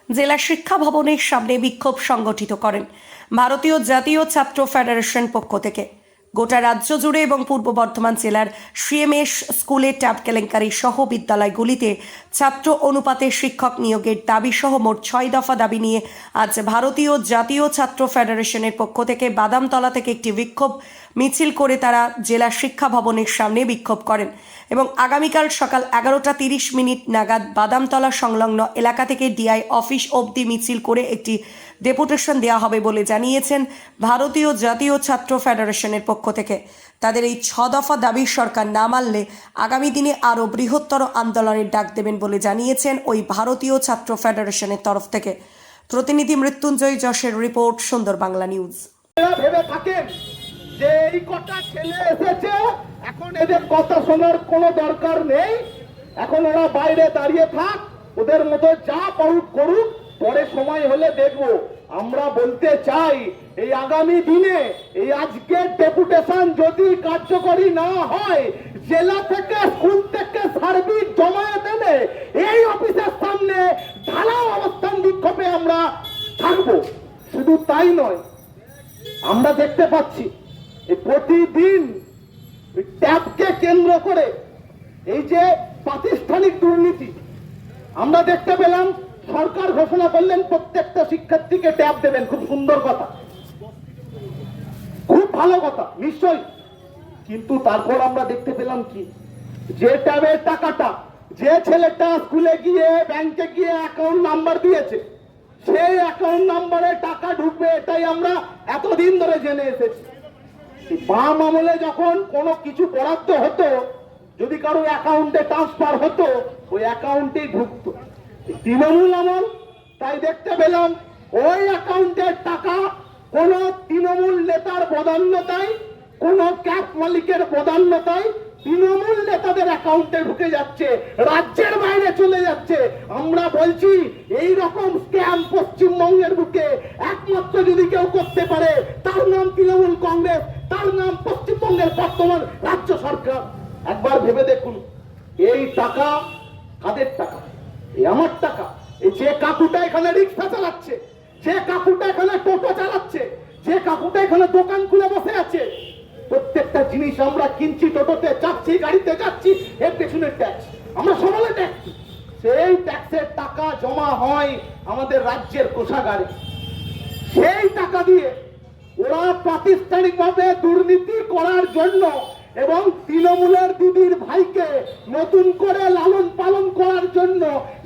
জেলা শিক্ষা ভবনের সামনে বিক্ষোভ সংগঠিত করেন ভারতীয় জাতীয় ছাত্র ফেডারেশন পক্ষ থেকে। গোটা রাজ্য জুড়ে এবং পূর্ব বর্ধমান জেলার সিএমএস স্কুলে ট্যাব কেলেঙ্কারি সহ বিদ্যালয়গুলিতে ছাত্র অনুপাতে শিক্ষক নিয়োগের দাবি সহ মোট 6 দফা দাবি নিয়ে আজ ভারতীয় জাতীয় ছাত্র ফেডারেশনের পক্ষ থেকে বাদামতলা থেকে একটি বিক্ষোভ মিছিল করে তারা জেলা শিক্ষা ভবনের সামনে বিক্ষোভ করেন এবং আগামীকাল সকাল 11:30 নাগাদ বাদামতলা সংলগ্ন এলাকা থেকে ডিআই অফিস অবধি মিছিল করে একটি ডেপুটেশন দেওয়া হবে বলে জানিয়েছেন ভারতীয় জাতীয় ছাত্র ফেডারেশনের পক্ষ থেকে। তাদের এই 6 দফা দাবি সরকার না মানলে আগামী দিনে আরও বৃহত্তর আন্দোলনের ডাক দেবেন বলে জানিয়েছেন ওই ভারতীয় ছাত্র ফেডারেশনের তরফ থেকে। প্রতিনিধি মৃত্যুঞ্জয় যশের রিপোর্ট, সুন্দর বাংলা নিউজ। ভেবে থাকেন যে এই কটা ছেলে এসেছে, এখন এদের কথা শোনার কোনো দরকার নেই, এখন ওরা বাইরে দাঁড়িয়ে থাক, ওদের মতো যা পারুক করুক, পরে সময় হলে দেখবো। আমরা বলতে চাই এই আগামী দিনে এই আজকের ডেপুটেশন যদি কার্যকরী না হয়, জেলা থেকে স্কুল থেকে সার্বিক জমায়েত এনে এই অফিসের সামনে ঢালাও অবস্থান বিক্ষোভে আমরা থাকবো। শুধু তাই নয়, আমরা দেখতে পাচ্ছি প্রতিদিন ট্যাবকে কেন্দ্র করে এই যে প্রাতিষ্ঠানিক দুর্নীতি আমরা দেখতে পেলাম। সরকার ঘোষণা করলেন প্রত্যেকটা শিক্ষার্থীকে ট্যাব দেবেন, খুব সুন্দর কথা, খুব ভালো কথা, নিশ্চয়ই। কিন্তু তারপর আমরা দেখতে পেলাম কি, যে ট্যাবের টাকাটা যে ছেলেটা স্কুলে গিয়ে ব্যাংকে গিয়ে অ্যাকাউন্ট নাম্বার দিয়েছে, সেই অ্যাকাউন্ট নাম্বারে টাকা ঢুকবে, এটাই আমরা এতদিন ধরে জেনে এসেছি। বাম আমলে যখন কোনো কিছু বরাদ্দ হতো, যদি কারো অ্যাকাউন্টে ট্রান্সফার হতো, ওই অ্যাকাউন্টেই ঢুকতো। তৃণমূল আমল, তাই দেখতে পেলাম ওই অ্যাকাউন্টের টাকা কোন তৃণমূল নেতার বদান্যতায়, কোন ক্যাব মালিকের বদান্যতায় তৃণমূল নেতাদের অ্যাকাউন্টে ঢুকে যাচ্ছে, রাজ্যের বাইরে চলে যাচ্ছে। আমরা বলছি এই রকম স্ক্যাম পশ্চিমবঙ্গের বুকে একমাত্র যদি কেউ করতে পারে, তার নাম তৃণমূল কংগ্রেস, তার নাম পশ্চিমবঙ্গের বর্তমান রাজ্য সরকার। একবার ভেবে দেখুন, এই টাকা কাদের টাকা? এই আমার টাকা। এই যে কাকুটা এখানে রিক্সা চালাচ্ছে, যে কাকুটা এখানে টোটো চালাচ্ছে, যে কাকুটা এখানে দোকান খুলে বসে আছে, প্রত্যেকটা জিনিস আমরা কিনছি, টোটোতে যাচ্ছি, গাড়িতে যাচ্ছি, এর পেছনের ট্যাক্স, আমরা সমানে ট্যাক্স। সেই ট্যাক্সের টাকা জমা হয় আমাদের রাজ্যের কোষাগারে। সেই টাকা দিয়ে ওরা প্রাতিষ্ঠানিক ভাবে দুর্নীতি করার জন্য এবং তৃণমূলের দিদির ভাইকে নতুন করে লালন পালন করার জন্য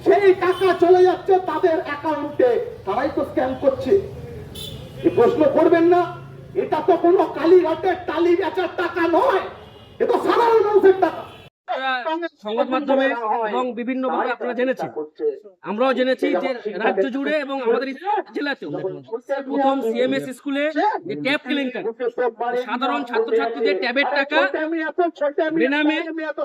সেই টাকা চলে যাচ্ছে তাদের অ্যাকাউন্টে। তারাই তো স্ক্যাম করছে। এই প্রশ্ন করবেন না, এটা তো কোনো কালীঘাটের টালি বেচার টাকা নয়, এটা সাধারণ মানুষের টাকা। সংবাদ মাধ্যমে এবং বিভিন্ন ভাবে আপনারা জেনেছেন, আমরাও জেনেছি যে রাজ্য জুড়ে এবং আমাদের জেলাতেও প্রথম সিএমএস স্কুলে ট্যাব কেলেঙ্কারি, সাধারণ ছাত্রছাত্রীদের ট্যাবের টাকা বেনামে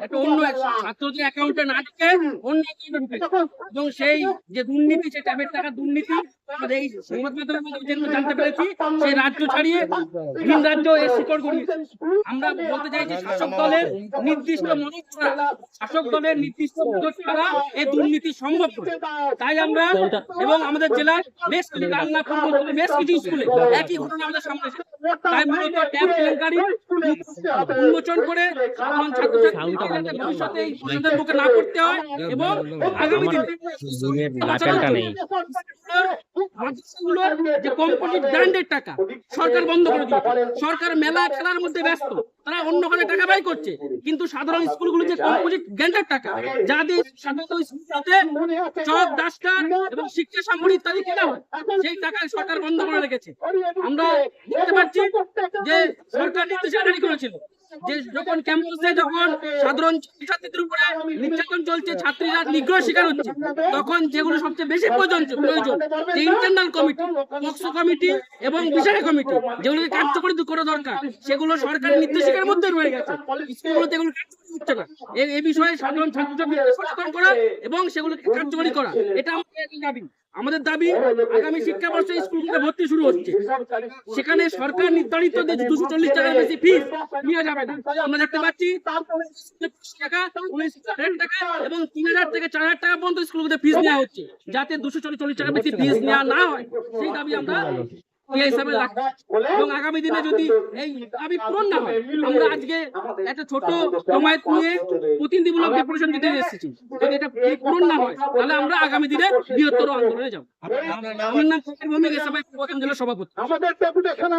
একটা অন্য ছাত্রদের অ্যাকাউন্টে না ঢুকে অন্য অ্যাকাউন্টে ঢুকে, এবং সেই যে দুর্নীতি, সেই ট্যাবের টাকা দুর্নীতি আমাদের এই সংবাদ মাধ্যমে জানতে পেরেছি। সেই রাজ্য ছাড়িয়ে ভিন রাজ্য এর শিকড় গড়িয়েছে। আমরা বলতে চাই যে শাসক দলের নির্দিষ্ট উদ্যোগ ছাড়া এই দুর্নীতি সম্ভব নয়। তাই আমরা এবং আমাদের জেলার বেশ কিছু বেশ কিছু স্কুলে একই ঘটনা আমাদের সামনে এসেছে। তাই মূলত ট্যাব কেলেঙ্কারি উন্মোচন করে সাধারণ ছাত্রছাত্রীদের ভবিষ্যতে এই প্রশ্নের মুখে না পড়তে হয় এবং আগামী দিনে যে কম্পোজিট ব্র্যান্ডের টাকা সরকার বন্ধ করে দিয়েছে। সরকার মেলা খেলার মধ্যে ব্যস্ত, তারা অন্য ঘরে টাকা ব্যয় করছে, কিন্তু সাধারণ স্কুলগুলো যে কম্পোজিট ব্র্যান্ডের টাকা, যা দিয়ে সাধারণত স্কুলগুলোতে চক, ডাস্টার এবং শিক্ষা সামগ্রী ইত্যাদি কেনা হয়, সেই টাকা সরকার বন্ধ করে রেখেছে। আমরা দেখতে পাচ্ছি যে সরকার নির্দেশনা জারি করেছিল যে যখন ক্যাম্পাসে যখন সাধারণ ছাত্রীদের উপরে নির্যাতন চলছে, ছাত্রীরা নিগ্রহ শিকার হচ্ছে, তখন যেগুলো সবচেয়ে বেশি প্রয়োজন যে ইন্টারনাল কমিটি, পক্সো কমিটি এবং বিষয় কমিটি, যেগুলোকে কার্যকরী করা দরকার, সেগুলো সরকারের নির্দেশিকার মধ্যে রয়ে গেছে। স্কুলগুলোতে এগুলো কার্যকরী হচ্ছে না। এই বিষয়ে সাধারণ ছাত্রছাত্রীদের সচেতন করা এবং সেগুলোকে কার্যকরী করা, এটা আমাদের দাবি। আমাদের দাবি আগামী শিক্ষাবর্ষে স্কুলগুলোতে ভর্তি শুরু হচ্ছে, সেখানে সরকার নির্ধারিত যে 240 টাকার বেশি ফিস নেওয়া যাবে না। আমরা দেখতে পাচ্ছি টাকা 19,000 টাকা এবং 3,000 থেকে 4,000 টাকা পর্যন্ত স্কুলগুলোতে ফিস নেওয়া হচ্ছে, যাতে 240 টাকা বেশি ফিস নেওয়া না হয় সেই দাবি আমরা এই হিসাবে রাখছি। এবং আগামী দিনে যদি এই দাবি পূরণ না হয়, আমরা আজকে একটা ছোট জমায়েত নিয়ে প্রতিনিধিমূলক ডেপুটেশন দিতে এসেছি। যদি এটা পূরণ না হয় তাহলে আমরা আগামী দিনে বৃহত্তর আন্দোলনে যাব। আমার নাম ফকির মোহাম্মদ, এসএফআই পশ্চিম জেলা সভাপতি। আমাদের ডেপুটেশন